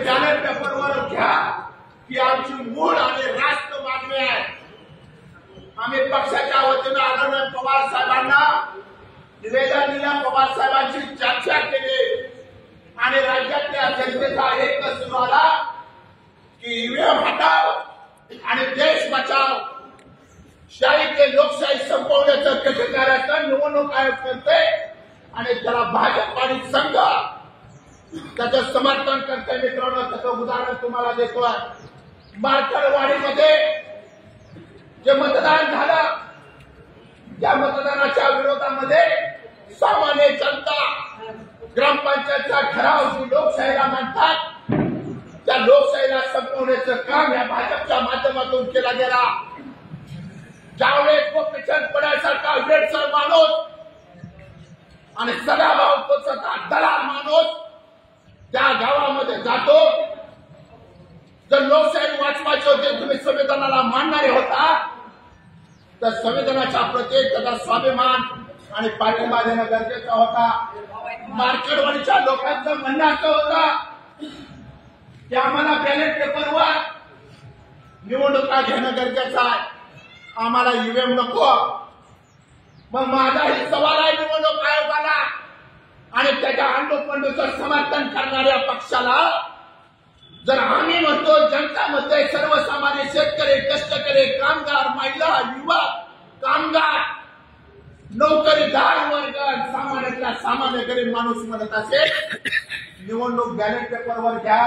Ballot पेपरवर घ्या की आमची मूळ आणि राष्ट्र मागणी आहे। आम्ही पक्षाच्या वतीनं आदरणीय पवार साहेबांना निवेदन दिलं, पवार साहेबांची चर्चा केली आणि राज्यातल्या जनतेचा एकच सूर आला की ईव्हीएम हटाव आणि देश बचाव। शाही ते लोकशाही संपवण्याचं कठीण कार्य निवडणूक आयोग करते आणि त्याला भाजप आणि संघ त्याचं समर्थन करते। मित्रांनो, त्याचं उदाहरण तुम्हाला देतोय। मार्करवाडीमध्ये जे मतदान झालं, या मतदानाच्या विरोधामध्ये सामान्य जनता ग्रामपंचायतचा ठराव जी लोकशाहीला म्हणतात त्या लोकशाहीला संपवण्याचं काम या भाजपच्या माध्यमातून केला गेला। ज्यावेळेस गोपीचंद पडळसारखा वेडसर माणूस आणि सदाभाऊ खोतचा दलाल माणूस त्या गावामध्ये जातो, जर लोकशाही वाचवायची होते, तुम्ही संविधानाला मानणारे होता, तर संविधानाच्या प्रती त्याचा स्वाभिमान आणि पाठिंबा देणं गरजेचा होता। मार्केटवाडीच्या लोकांचं म्हणणं असं होतं की आम्हाला बॅलेट पेपरवर निवडणुका घेणं गरजेचं आहे, आम्हाला ईव्हीएम नको। मग माझाही सवाल आहे निवडणूक आयोगाला आणि त्याच्या अंडोपंडूचं समर्थन करणाऱ्या पक्षाला, जर आम्ही म्हणतो जनतामध्ये सर्वसामान्य शेतकरी, कष्टकरी, कामगार, महिला, युवा, कामगार, नोकरीदार वर्ग, सामान्यातला सामान्य गरीब माणूस म्हणत असेल निवडणूक बॅलेट पेपरवर घ्या,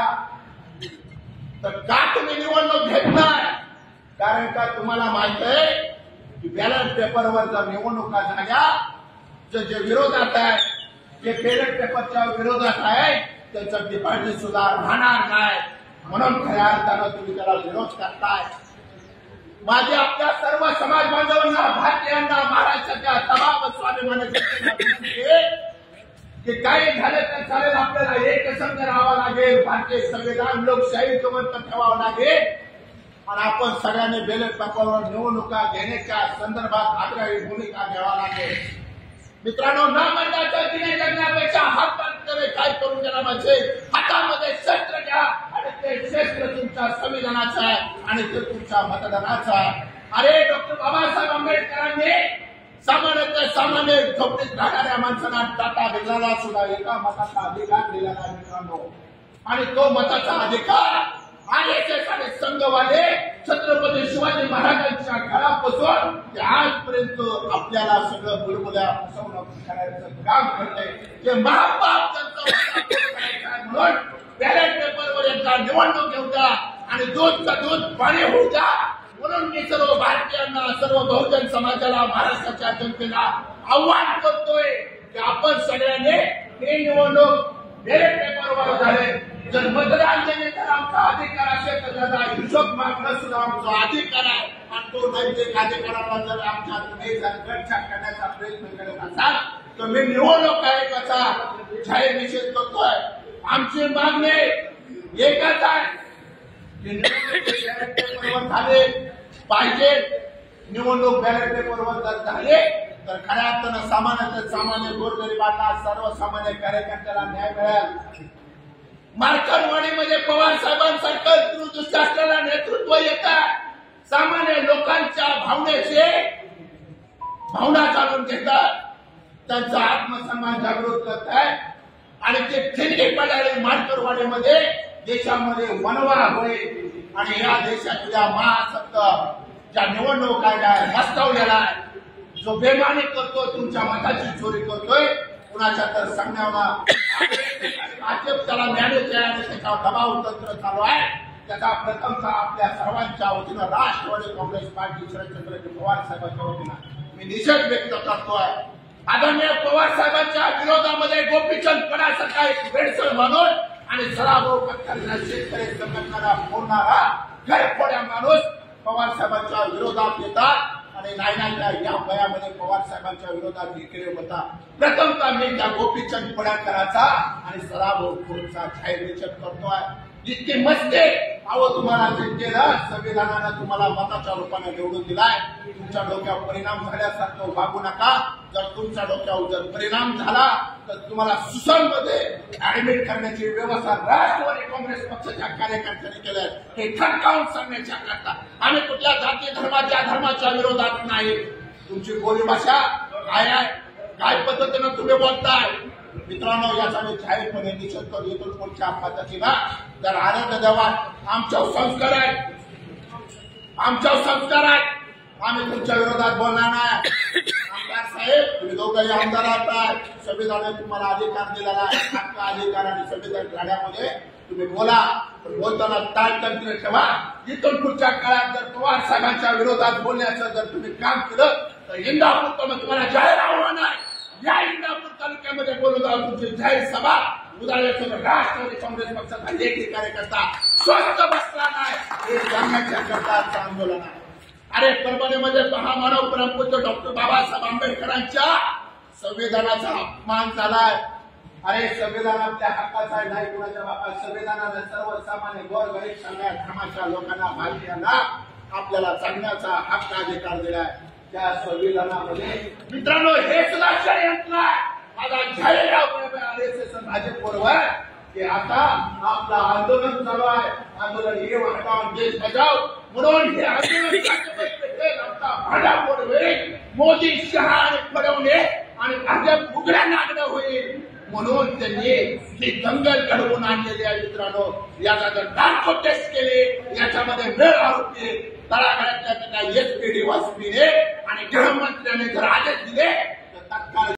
तर का तुम्ही निवडणूक घेत नाही? कारण का तुम्हाला माहित आहे की बॅलेट पेपरवर जर निवडणुका झाल्या तर जे विरोधात आहे, जे बॅलेट पेपरच्या विरोधात आहे, त्याचं डिपॉझिट सुद्धा राहणार नाही। म्हणून खऱ्या अर्थानं तुम्ही त्याला विरोध करताय। माझे आपल्या सर्व समाज बांधवांना, भारतीयांना, महाराष्ट्राच्या तमाम स्वाभिमानाचे की काही झाले तर चालेल, आपल्याला एकसंघ राहावं लागेल, भारतीय संविधान लोकशाही जिवंत ठेवावं लागेल आणि आपण सगळ्यांनी बॅलेट पेपरवर निवडणुका घेण्याच्या संदर्भात आग्रही भूमिका घ्यावा लागेल। मित्रांनो, न म्हणण्याचं दिने जगण्यापेक्षा हात पाय काय करून गेला म्हणजे हातामध्ये शस्त्र घ्या आणि ते शस्त्र तुमच्या संविधानाचं आहे आणि ते तुमच्या मतदानाचं आहे। अरे डॉक्टर बाबासाहेब आंबेडकरांनी सामान्यातल्या सामान्य झोपडीत राहणाऱ्या माणसांना टाटा बिर्लाला सुद्धा एका मताचा अधिकार दिलेला आहे मित्रांनो, आणि तो मताचा अधिकार आरएसएस आणि संघवाले छत्रपती शिवाजी महाराजांच्या काळापासून ते आजपर्यंत आपल्याला सगळं बुलबुल्या फसवणूक करायचं काम करते। जे महापाप त्यांचं म्हणून बॅलेट पेपरवर एकदा निवडणूक घेऊ द्या आणि दूधचं दूध पाणी होऊ द्या। म्हणून मी सर्व भारतीयांना, सर्व बहुजन समाजाला, महाराष्ट्राच्या जनतेला आव्हान करतोय की आपण सगळ्यांनी हे निवडणूक बॅलेट पेपरवर झाले, जर मतदान देण्याचा आमचा अधिकार असेल तर त्याचा हिशोब मागणं सुद्धा आमचा अधिकार आहे आणि तो नैतिक अधिकाराला जर आमच्या तुम्ही जर गटछाट करण्याचा प्रयत्न करत असाल तर मी निवडणूक आयोगाचा जाहीर निषेध करतोय। आमची मागणी एकच आहे की निवडणूक बॅलेट पेपरवर झाले पाहिजे। निवडणूक बॅलेट पेपरवर जर झाले तर खऱ्या अर्थानं सामान्य गोरगरिबांना, सर्वसामान्य कार्यकर्त्याला न्याय मिळेल। मार्करवाडीमध्ये पवार साहेबांसारखं दूरदृष्टी असलेला नेतृत्व येतात, सामान्य लोकांच्या भावना जाणून घेतात, त्यांचा आत्मसन्मान जागृत करतात आणि ते खिंडी पडणारे मार्करवाडीमध्ये देशामध्ये वनवा होईल आणि या देशातल्या महासत्त ज्या निवडणूक कायदा नसवलेला आहे, जो बेमानी करतोय, तुमच्या मताची चोरी करतोय, कुणाच्या तर सांगण्यावर भाजप त्याला न्यायालयाचे आणि त्याच्यावर दबाव तंत्र चालू आहे। त्याचा प्रथमतः आपल्या सर्वांच्या वतीनं राष्ट्रवादी काँग्रेस पार्टी शरदचंद्रजी पवार साहेबांच्या वतीनं मी निषेध व्यक्त करतोय। आदरणीय पवार साहेबांच्या विरोधामध्ये गोपीचंद पडळसारखा एक वेडसर माणूस आणि सदाभाऊ खोतकरांना शेतकरी संघटनेला फोडणारा घरफोड्या माणूस पवार साहेबांच्या विरोधात येतात आणि नायनाच्या या वयामध्ये पवार साहेबांच्या विरोधात विक्री होता। प्रथमतः मी त्या गोपीचंद पडळकरांचा आणि सदाभाऊ खोतचा जाहीर निषेध करतोय। इतकी मस्ती अहो तुम्हाला जे केलं संविधानानं तुम्हाला मताच्या रूपाने निवडून दिलाय. तुमच्या डोक्यावर परिणाम झाल्यासारखं वागू नका. जर तुमच्या डोक्यावर जर परिणाम झाला तर तुम्हाला सुसांमध्ये ऍडमिट करण्याची व्यवस्था राष्ट्रवादी काँग्रेस पक्षाच्या कार्यकर्त्यांनी केलं. हे ठणकावून सांगण्याच्या करता आम्ही कुठल्या जाती धर्माच्या विरोधात नाही. तुमची बोलीभाषा काय आहे, काय पद्धतीनं तुम्ही बोलताय मित्रांनो, याचा मी जाहीरपणे निषेध करतो. इथून पुढच्या पद्धतीला जर आनंद द्यावा. आमच्यावर संस्कार आहेत, आमच्यावर संस्कार आहेत. आम्ही तुमच्या विरोधात बोलणार नाही. आमदार साहेब, तुम्ही दोघंही आमदार आहात. संविधानाने तुम्हाला अधिकार दिलेला आहे. हक्क अधिकार आणि संविधान लढ्यामध्ये तुम्ही बोला, पण बोलताना ताळतंत्र ठेवा. इथून पुढच्या काळात जर पवार साहेबांच्या विरोधात बोलण्याचं जर तुम्ही काम केलं तर इंदापूर तुम्हाला जाहीर आव्हान आहे. या इंदापूर तालुक्यामध्ये बोलत आहोत. तुमची जाहीर सभा उदाहरणार्थ राष्ट्रवादी काँग्रेस पक्षाचा एकही कार्यकर्ता स्वस्थ बसला नाही. हे सांगण्याच्या करता आंदोलन आहे. अरे परभणीमध्ये महामानव परमपूज्य डॉक्टर बाबासाहेब आंबेडकरांच्या संविधानाचा अपमान झालाय. अरे संविधान आपल्या हक्काचा आहे, नाही कुणाच्या बापात. संविधानाने सर्वसामान्य गोरगरीब सगळ्या धर्माच्या लोकांना, भारतीयांना आपल्याला जगण्याचा हक्क अधिकार दिलाय. त्या संविधानामध्ये मित्रांनो हे सुद्धा षडयंत्र आहे. माझा जाहीर भाजपवर की आता आपलं आंदोलन चालू आहे. आंदोलन हे वाटावून देश बचाव म्हणून हे आंदोलन भांडाफोड होईल. मोदी शहा आणि फडवणे आणि भाजप उघड्या नागणं होईल म्हणून त्यांनी ही दंगल घडवून आणलेली आहे. मित्रांनो याचा जर नार्को टेस्ट केली, याच्यामध्ये वेळ आरोपी तळागाळातल्या एसपीडी वासपीने आणि गृहमंत्र्याने जर आदेश दिले तर तत्काळ